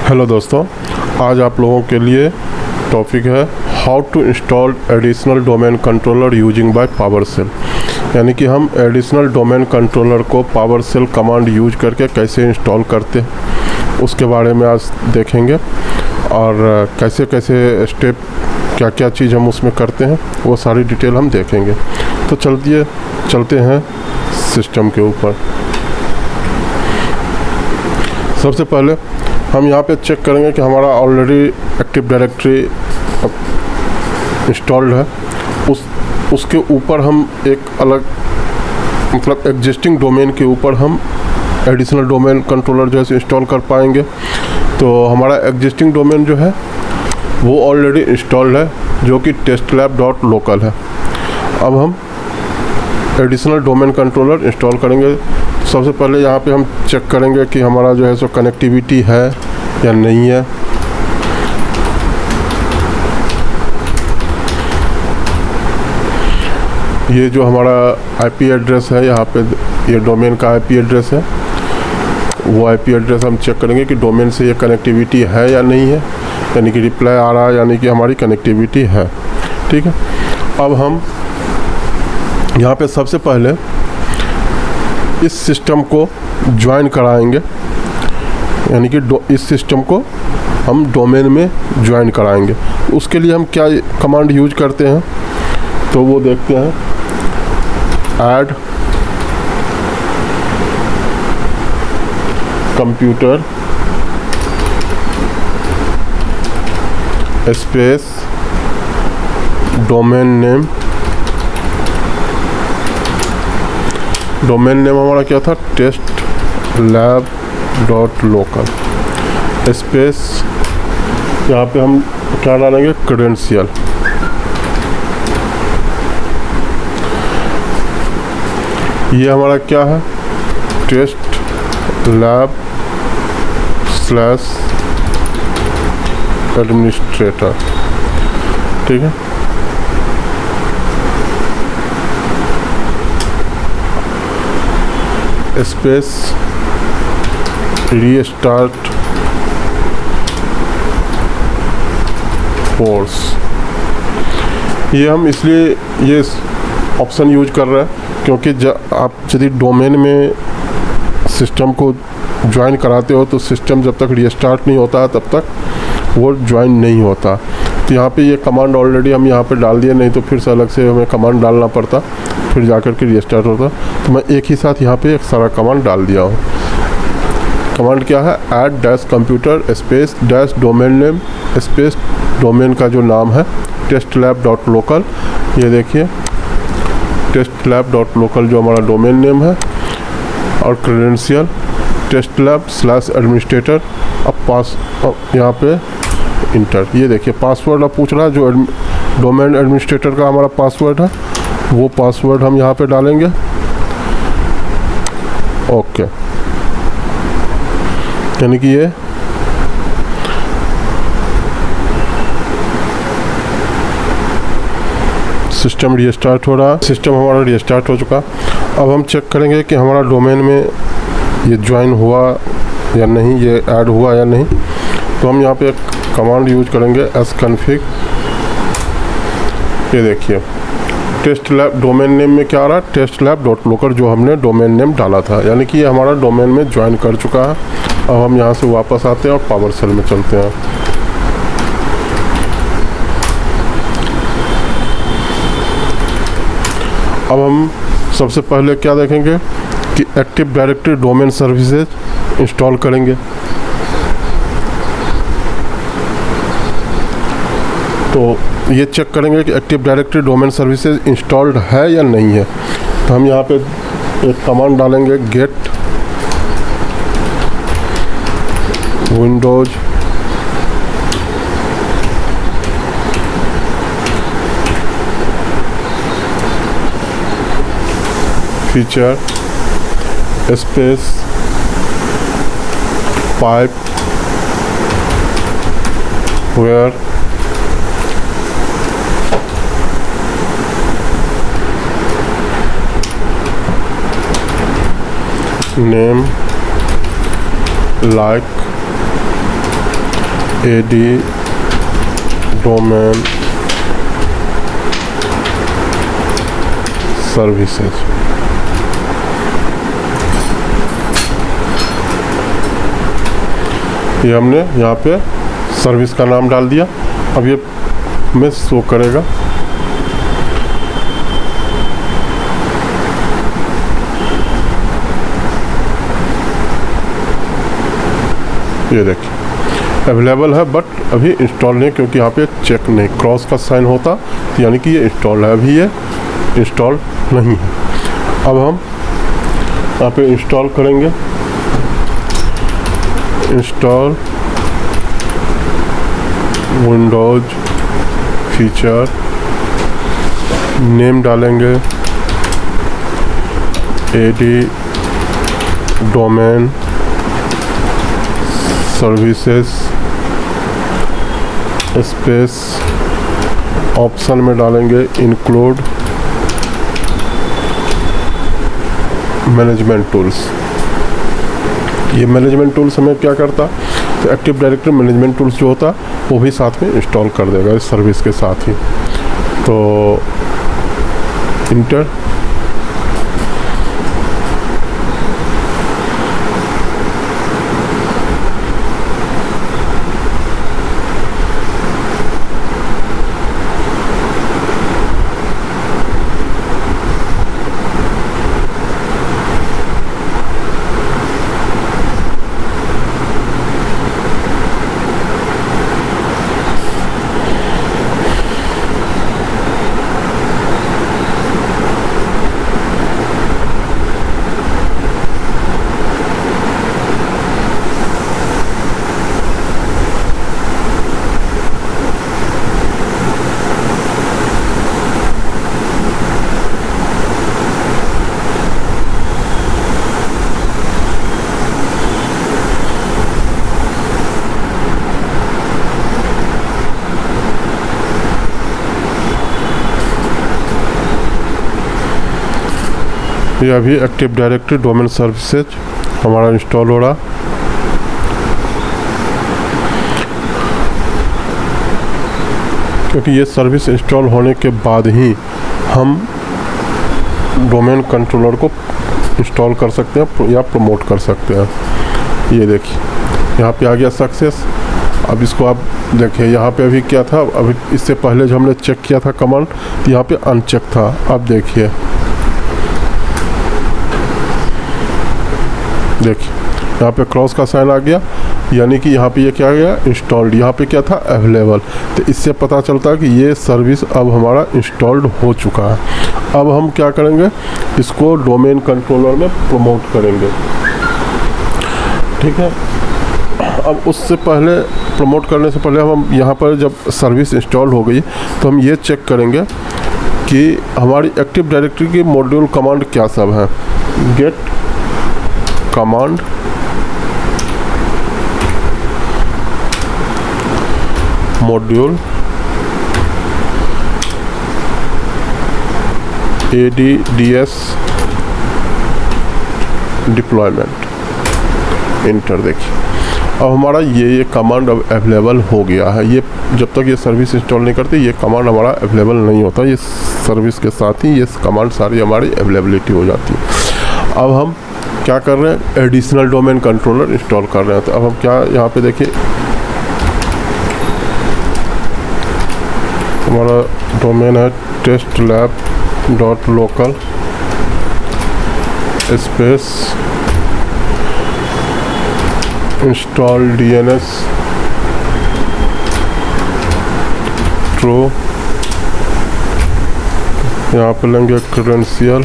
Hello दोस्तों, आज आप लोगों के लिए टॉपिक है how to install additional domain controller using by PowerShell. यानी कि हम एडिशनल डोमेन कंट्रोलर को पावरशेल कमांड यूज करके कैसे इंस्टॉल करते हैं उसके बारे में आज देखेंगे, और कैसे कैसे स्टेप क्या क्या चीज़ हम उसमें करते हैं वो सारी डिटेल हम देखेंगे। तो चलते हैं सिस्टम के ऊपर। सबसे पहले हम यहाँ पे चेक करेंगे कि हमारा ऑलरेडी एक्टिव डायरेक्टरी इंस्टॉल्ड है। उसके ऊपर हम एक अलग मतलब एग्जिस्टिंग डोमेन के ऊपर हम एडिशनल डोमेन कंट्रोलर जो है इंस्टॉल कर पाएंगे। तो हमारा एग्जिस्टिंग डोमेन जो है वो ऑलरेडी इंस्टॉल्ड है, जो कि testlab.local है। अब हम एडिशनल डोमेन कंट्रोलर इंस्टॉल करेंगे। सबसे पहले यहाँ पे हम चेक करेंगे कि हमारा जो है सो कनेक्टिविटी है या नहीं है। ये जो हमारा आईपी एड्रेस है, यहाँ पे ये डोमेन का आईपी एड्रेस है, वो आईपी एड्रेस हम चेक करेंगे कि डोमेन से ये कनेक्टिविटी है या नहीं है। यानी कि रिप्लाई आ रहा है, यानी कि हमारी कनेक्टिविटी है। ठीक है, अब हम यहाँ पे सबसे पहले इस सिस्टम को ज्वाइन कराएंगे। यानी कि इस सिस्टम को हम डोमेन में ज्वाइन कराएंगे। उसके लिए हम क्या कमांड यूज करते हैं तो वो देखते हैं। Add computer space domain name. Domain name हमारा क्या था? testlab.local स्पेस, यहाँ पे हम क्या डालेंगे? क्रेडेंशियल। ये हमारा क्या है? testlab/administrator। ठीक है, स्पेस रीस्टार्ट फोर्स। ये हम इसलिए ये ऑप्शन यूज कर रहे हैं क्योंकि आप यदि डोमेन में सिस्टम को ज्वाइन कराते हो तो सिस्टम जब तक रीस्टार्ट नहीं होता है तब तक वो ज्वाइन नहीं होता। तो यहाँ पे ये कमांड ऑलरेडी हम यहाँ पे डाल दिए, नहीं तो फिर से अलग से हमें कमांड डालना पड़ता, फिर जाकर के रीस्टार्ट होता। तो मैं एक ही साथ यहाँ पे एक सारा कमांड डाल दिया हूँ। कमांड क्या है? Add dash computer space dash domain name space domain का जो नाम है testlab.local। ये देखिए testlab.local जो हमारा डोमेन नेम है, और क्रेडेंशियल testlab/administrator। अब यहाँ पे इंटर। ये देखिए पासवर्ड अब पूछ रहा है, जो डोमेन एडमिनिस्ट्रेटर का हमारा पासवर्ड है वो पासवर्ड हम यहाँ पे डालेंगे। ओके, यानी कि ये सिस्टम रीस्टार्ट हो रहा है। सिस्टम हमारा रीस्टार्ट हो चुका। अब हम चेक करेंगे कि हमारा डोमेन में ये ज्वाइन हुआ या नहीं, ये ऐड हुआ या नहीं। तो हम यहाँ पे एक कमांड यूज करेंगे sconfig। ये देखिए testlab डोमेन नेम में क्या आ रहा है? testlab.local जो हमने डोमेन नेम डाला था, यानी कि ये हमारा डोमेन में ज्वाइन कर चुका है। अब हम यहाँ से वापस आते हैं और पावरशेल में चलते हैं। अब हम सबसे पहले क्या देखेंगे कि active directory domain services install करेंगे। तो ये चेक करेंगे कि active directory domain services installed है या नहीं है। तो हम यहाँ पे एक कमांड डालेंगे get Windows feature space pipe where name like AD domain services. ये हमने यहाँ पे सर्विस का नाम डाल दिया। अब ये में शो करेगा। ये देखिए अवेलेबल है, बट अभी इंस्टॉल नहीं, क्योंकि यहाँ पे चेक नहीं क्रॉस का साइन होता यानी कि ये इंस्टॉल है। अभी ये इंस्टॉल नहीं है। अब हम यहाँ पे इंस्टॉल करेंगे। इंस्टॉल विंडोज फीचर, नेम डालेंगे AD domain services space, option में डालेंगे इंक्लूड मैनेजमेंट टूल्स। ये मैनेजमेंट टूल्स हमें क्या करता, तो एक्टिव डायरेक्टरी मैनेजमेंट टूल्स जो होता वो भी साथ में इंस्टॉल कर देगा इस सर्विस के साथ ही। तो इंटर, ये अभी एक्टिव डायरेक्टरी डोमेन सर्विसेज हमारा इंस्टॉल हो रहा। क्योंकि ये सर्विस इंस्टॉल होने के बाद ही हम डोमेन कंट्रोलर को इंस्टॉल कर सकते हैं या प्रमोट कर सकते हैं। ये देखिए यहाँ पे आ गया सक्सेस। अब इसको आप देखिए यहाँ पे अभी क्या था, अभी इससे पहले जो हमने चेक किया था कमांड, यहाँ पे अनचेक था। अब देखिए यहाँ पे क्रॉस का साइन आ गया, यानी कि यहाँ पे ये क्या आ गया, इंस्टॉल्ड। यहाँ पे क्या था, अवेलेबल। तो इससे पता चलता है कि ये सर्विस अब हमारा इंस्टॉल्ड हो चुका है। अब हम क्या करेंगे, इसको डोमेन कंट्रोलर में प्रमोट करेंगे। ठीक है। अब उससे पहले, प्रमोट करने से पहले हम यहाँ पर जब सर्विस इंस्टॉल हो गई तो हम ये चेक करेंगे कि हमारी एक्टिव डायरेक्टरी की मॉड्यूल कमांड क्या सब है। Get command module ADDS deployment, enter. देखिए अब हमारा ये कमांड अब अवेलेबल हो गया है। ये जब तक ये सर्विस इंस्टॉल नहीं करती ये कमांड हमारा अवेलेबल नहीं होता। ये सर्विस के साथ ही ये कमांड सारी हमारी अवेलेबिलिटी हो जाती है। अब हम क्या कर रहे हैं, एडिशनल डोमेन कंट्रोलर इंस्टॉल कर रहे हैं। तो अब हम क्या यहाँ पे देखिए, हमारा डोमेन है testlab.local space install DNS true. यहाँ पे लेंगे credential,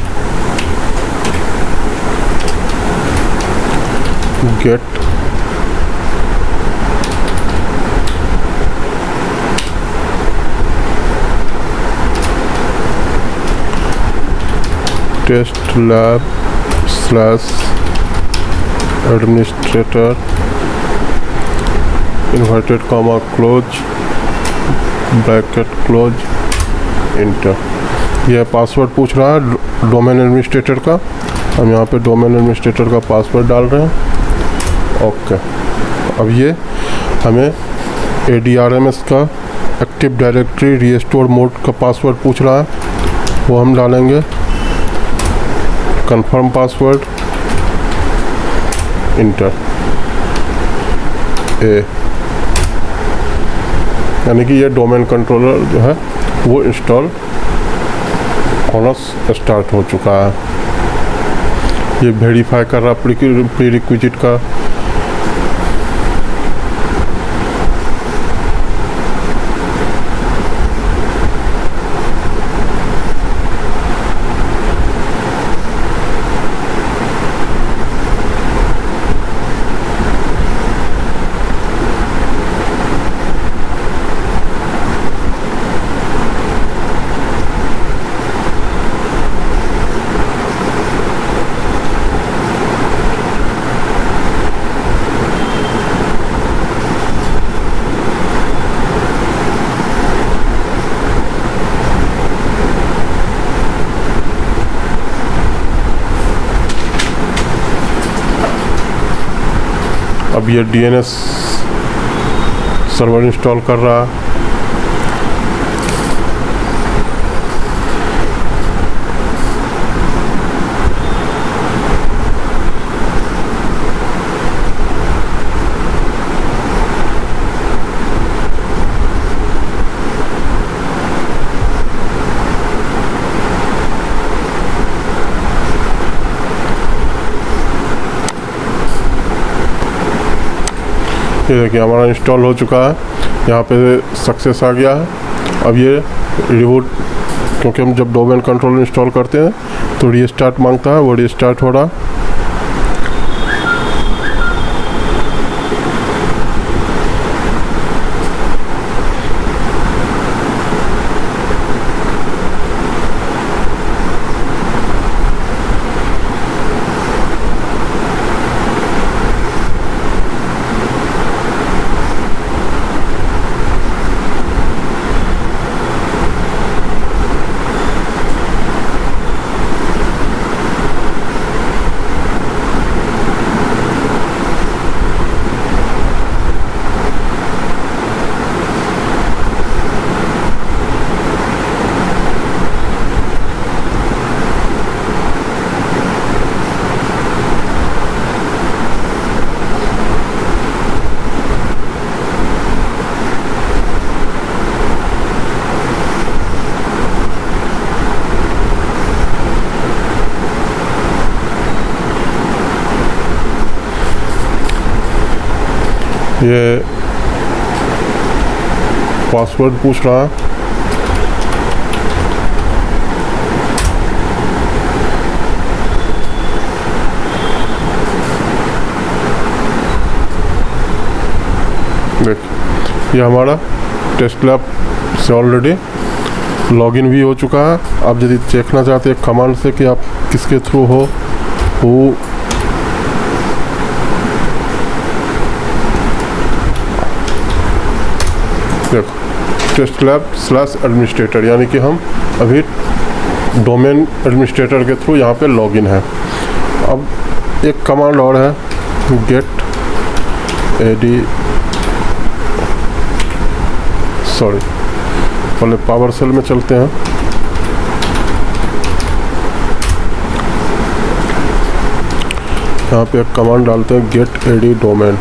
get testlab/administrator inverted comma close bracket close, enter. यह पासवर्ड पूछ रहा है डोमेन एडमिनिस्ट्रेटर का। हम यहाँ पे डोमेन एडमिनिस्ट्रेटर का पासवर्ड डाल रहे हैं। ओके। अब ये हमें ADRMS का एक्टिव डायरेक्टरी रीस्टोर मोड का पासवर्ड पूछ रहा है, वो हम डालेंगे। कंफर्म पासवर्ड, इंटर ए, यानी कि ये डोमेन कंट्रोलर जो है वो इंस्टॉल होना स्टार्ट हो चुका है। ये वेरीफाई कर रहा प्री रिक्विजिट का। अब ये DNS सर्वर इंस्टॉल कर रहा है। ये देखिए हमारा इंस्टॉल हो चुका है, यहाँ पे सक्सेस आ गया है। अब ये रिबूट, क्योंकि हम जब डोमेन कंट्रोलर इंस्टॉल करते हैं तो रीस्टार्ट मांगता है, वो रीस्टार्ट हो रहा। ये पासवर्ड पूछ रहा है। देख, ये हमारा टेस्ट लैब से ऑलरेडी लॉगिन भी हो चुका है। आप यदि देखना चाहते हैं कमांड से कि आप किसके थ्रू हो, वो देखो टेस्ट लैब /एडमिनिस्ट्रेटर, यानी कि हम अभी डोमेन एडमिनिस्ट्रेटर के थ्रू यहाँ पे लॉगिन है। अब एक कमांड और है, गेट पहले PowerShell में चलते हैं। यहाँ पे एक कमांड डालते हैं, गेट AD डोमेन।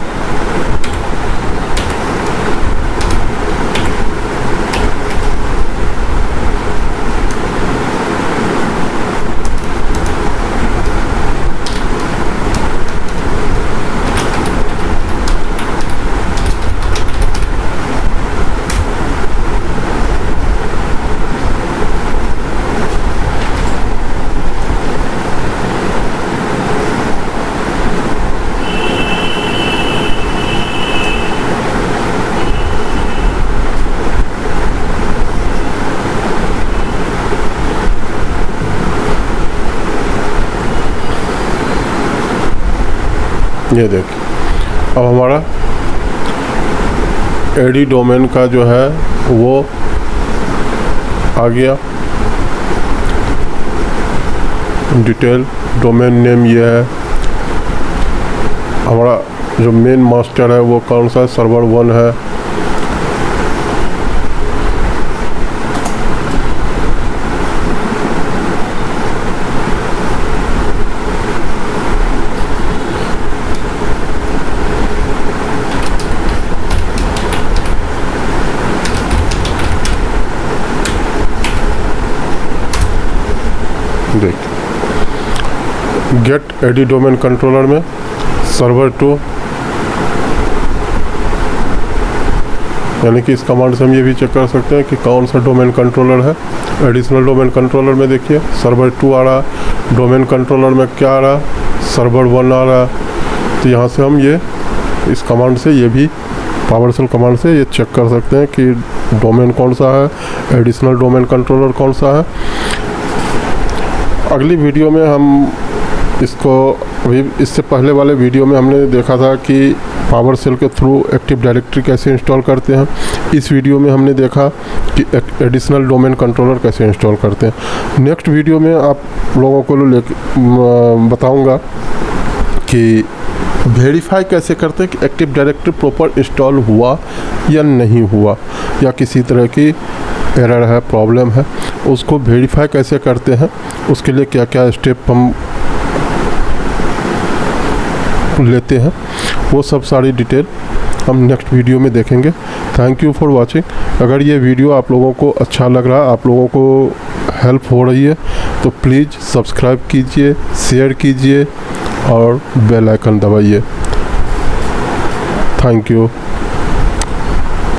ये देख, अब हमारा AD डोमेन का जो है वो आ गया। डिटेल डोमेन नेम ये है। हमारा जो मेन मास्टर है वो कौन सा, सर्वर 1 है। एडी डोमेन कंट्रोलर में सर्वर टू, यानी कि इस कमांड से हम ये भी चेक कर सकते हैं कि कौन सा डोमेन कंट्रोलर है। एडिशनल डोमेन कंट्रोलर में देखिए सर्वर 2 आ रहा, डोमेन कंट्रोलर में क्या आ रहा, सर्वर 1 आ रहा। तो यहाँ से हम ये इस कमांड से ये भी पावरशेल कमांड से ये चेक कर सकते हैं कि डोमेन कौन सा है, एडिशनल डोमेन कंट्रोलर कौन सा है। अगली वीडियो में हम इसको, अभी इससे पहले वाले वीडियो में हमने देखा था कि पावरशेल के थ्रू एक्टिव डायरेक्टरी कैसे इंस्टॉल करते हैं। इस वीडियो में हमने देखा कि एडिशनल डोमेन कंट्रोलर कैसे इंस्टॉल करते हैं। नेक्स्ट वीडियो में आप लोगों को बताऊंगा कि वेरीफाई कैसे करते हैं कि एक्टिव डायरेक्टरी प्रॉपर इंस्टॉल हुआ या नहीं हुआ, या किसी तरह की एरर है, प्रॉब्लम है, उसको वेरीफाई कैसे करते हैं, उसके लिए क्या क्या स्टेप हम लेते हैं, वो सब सारी डिटेल हम नेक्स्ट वीडियो में देखेंगे। Thank you for watching. अगर ये वीडियो आप लोगों को अच्छा लग रहा है, आप लोगों को हेल्प हो रही है, तो प्लीज़ सब्सक्राइब कीजिए, शेयर कीजिए और बेल आइकन दबाइए। Thank you.